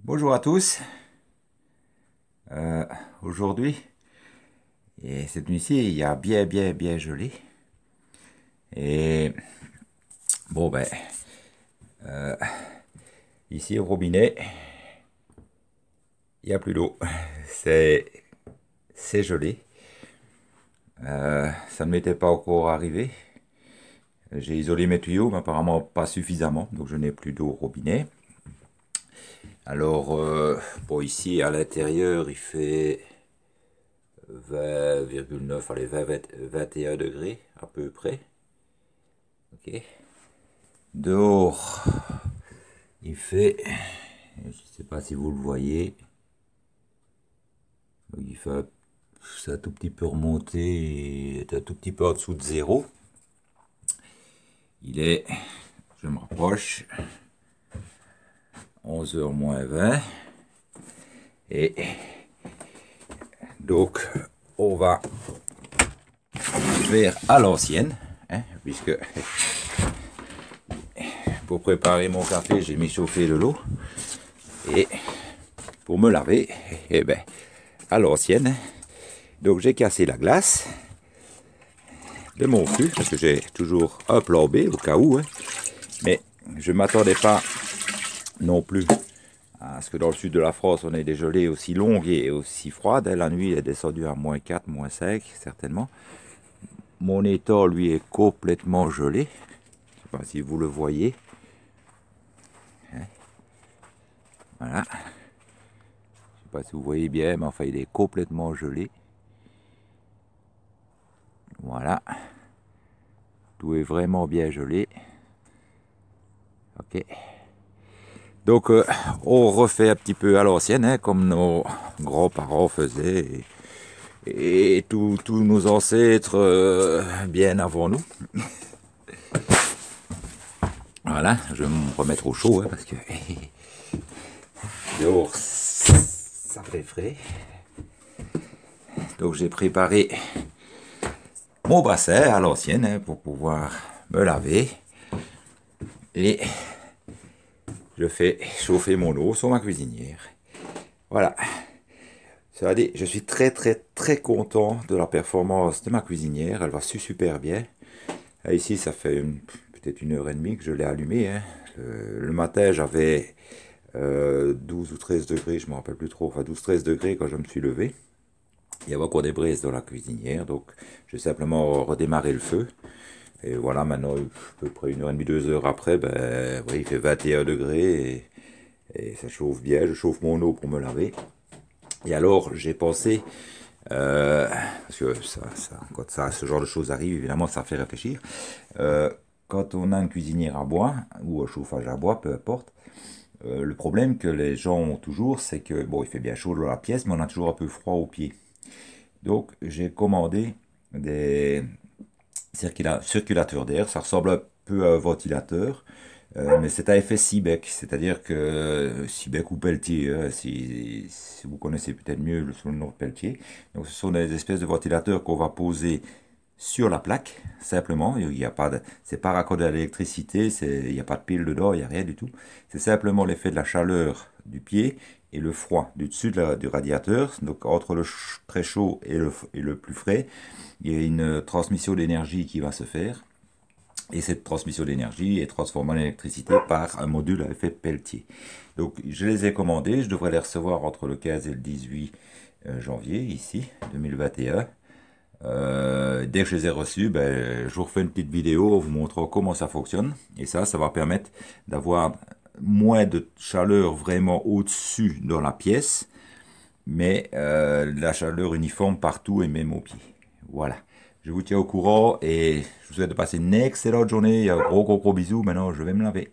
Bonjour à tous. Euh, Aujourd'hui, et cette nuit-ci, il y a bien gelé. Et bon, ben, ici au robinet, il n'y a plus d'eau. C'est, c'est gelé. Ça ne m'était pas encore arrivé. J'ai isolé mes tuyaux, mais apparemment pas suffisamment, donc je n'ai plus d'eau au robinet. Alors, bon, ici à l'intérieur, il fait 20,9, allez, 21 degrés à peu près. Ok. Dehors, il fait, je ne sais pas si vous le voyez, il fait, c'est un tout petit peu remonté, est un tout petit peu en dessous de zéro. Il est, je me rapproche, 11h moins 20. Et donc, on va faire à l'ancienne, hein, puisque pour préparer mon café, j'ai mis chauffer de l'eau. Et pour me laver, eh ben, à l'ancienne. Donc j'ai cassé la glace de mon fût, parce que j'ai toujours un plan B au cas où, hein. Mais je ne m'attendais pas non plus à ce que dans le sud de la France, on ait des gelées aussi longues et aussi froides. La nuit est descendue à -4, -5, certainement. Mon étang, lui, est complètement gelé. Je ne sais pas si vous le voyez. Voilà. Je ne sais pas si vous voyez bien, mais enfin, il est complètement gelé. Voilà. Tout est vraiment bien gelé. Ok. Donc, on refait un petit peu à l'ancienne, hein, comme nos grands-parents faisaient, et tous nos ancêtres bien avant nous. Voilà, je vais me remettre au chaud, hein, parce que dehors, ça fait frais. Donc, j'ai préparé mon bassin à l'ancienne, hein, pour pouvoir me laver. Et je fais chauffer mon eau sur ma cuisinière. Voilà. Ça dit, je suis très content de la performance de ma cuisinière. Elle va super bien. Ici, ça fait peut-être 1h30 que je l'ai allumée, hein. Le matin, j'avais 12 ou 13 degrés, je ne me rappelle plus trop. Enfin, 12-13 degrés quand je me suis levé. Il y avait encore des braises dans la cuisinière. Donc, j'ai simplement redémarré le feu. Et voilà, maintenant, à peu près 1h30, 2 heures après, ben, oui, il fait 21 degrés. Et ça chauffe bien. Je chauffe mon eau pour me laver. Et alors, j'ai pensé, parce que quand ce genre de choses arrive, évidemment, ça fait réfléchir. Quand on a une cuisinière à bois, ou un chauffage à bois, peu importe, le problème que les gens ont toujours, c'est que, bon, il fait bien chaud dans la pièce, mais on a toujours un peu froid aux pieds. Donc, j'ai commandé des circulateurs d'air. Ça ressemble un peu à un ventilateur. Mais c'est à effet Seebeck, c'est-à-dire que Seebeck ou Peltier, hein, si vous connaissez peut-être mieux le nom de Peltier. Donc ce sont des espèces de ventilateurs qu'on va poser sur la plaque, simplement. Il y a pas de, c'est pas raccordé à l'électricité, il n'y a pas de pile dedans, il n'y a rien du tout. C'est simplement l'effet de la chaleur du pied et le froid du dessus du radiateur. Donc entre le très chaud et le plus frais, il y a une transmission d'énergie qui va se faire. Et cette transmission d'énergie est transformée en électricité par un module à effet Peltier. Donc je les ai commandés, je devrais les recevoir entre le 15 et le 18 janvier, ici, 2021. Dès que je les ai reçus, ben, je vous refais une petite vidéo en vous montrant comment ça fonctionne. Et ça va permettre d'avoir moins de chaleur vraiment au-dessus dans la pièce, mais la chaleur uniforme partout et même aux pieds. Voilà. Je vous tiens au courant et je vous souhaite de passer une excellente journée. Un gros bisous. Maintenant, je vais me laver.